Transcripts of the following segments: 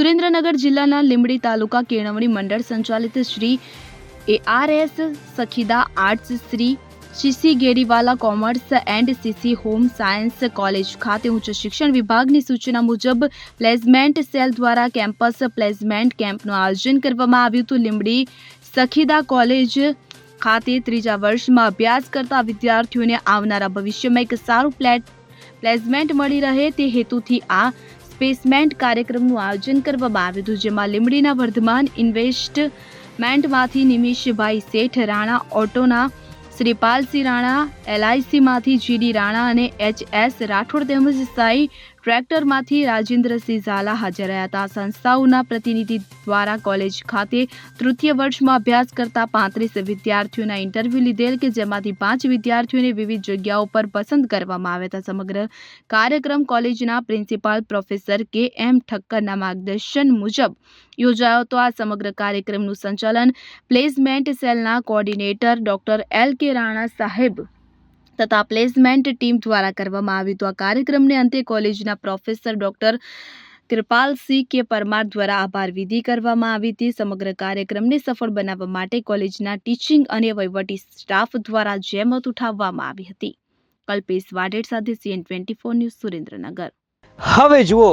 સુરેન્દ્રનગર જિલ્લાના લીંબડી તાલુકા કેળવણી મંડળ સંચાલિત Shri ARS Sakhida arts, Shri CC Gheriwala commerce and CC home science college ખાતે ઉચ્ચ શિક્ષણ વિભાગની સૂચના મુજબ પ્લેસમેન્ટ સેલ દ્વારા કેમ્પસ પ્લેસમેન્ટ કેમ્પનું આયોજન કરવામાં આવ્યું હતું. લીંબડી સખીદા કોલેજ ખાતે ત્રીજા વર્ષમાં અભ્યાસ કરતા વિદ્યાર્થીઓને આવનારા ભવિષ્યમાં એક સારું પ્લેસમેન્ટ મળી રહે તે હેતુથી આ પ્લેસમેન્ટ કાર્યક્રમનું આયોજન કરવામાં આવ્યું હતું, જેમાં લીંબડીના વર્ધમાન ઇન્વેસ્ટમેન્ટમાંથી નિમિષભાઈ શેઠ, રાણા ઓટોના શ્રીપાલસિંહ રાણા, LICમાંથી GD રાણા અને HS રાઠોડ તેમજ સાઈ ટ્રેક્ટરમાંથી રાજેન્દ્રસિંહ ઝાલા હાજર રહ્યા હતા. સંસ્થાઓના પ્રતિનિધિ દ્વારા કોલેજ ખાતે તૃતીય વર્ષમાં અભ્યાસ કરતા 35 વિદ્યાર્થીઓના ઇન્ટરવ્યૂ લીધેલ કે જેમાંથી 5 વિદ્યાર્થીઓને વિવિધ જગ્યાઓ પર પસંદ કરવામાં આવ્યા હતા. સમગ્ર કાર્યક્રમ કોલેજના પ્રિન્સિપાલ પ્રોફેસર KM ઠક્કરના માર્ગદર્શન મુજબ યોજાયો હતો. આ સમગ્ર કાર્યક્રમનું સંચાલન પ્લેસમેન્ટ સેલના કોઓર્ડિનેટર ડોક્ટર LK રાણા સાહેબ તથા પ્લેસમેન્ટ ટીમ દ્વારા કરવામાં આવ્યું હતું. આ કાર્યક્રમને અંતે કોલેજના પ્રોફેસર ડોક્ટર કૃપાલસિંહ કે પરમાર દ્વારા આભાર વિધિ કરવામાં આવી હતી. સમગ્ર કાર્યક્રમને સફળ બનાવવા માટે કોલેજના ટીચિંગ અને વહીવટી સ્ટાફ દ્વારા જહેમત ઉઠાવવામાં આવી હતી. કલ્પેશ વાઢેર સાથે CN24 ન્યૂઝ, સુરેન્દ્રનગર. હવે જુઓ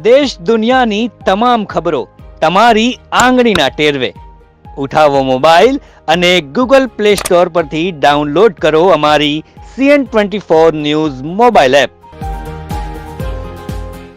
દેશ દુનિયાની તમામ ખબરો તમારી આંગળીના ટેરવે. ઉઠાવો મોબાઈલ અને Google Play Store પરથી ડાઉનલોડ કરો અમારી CN24 ન્યૂઝ મોબાઈલ એપ.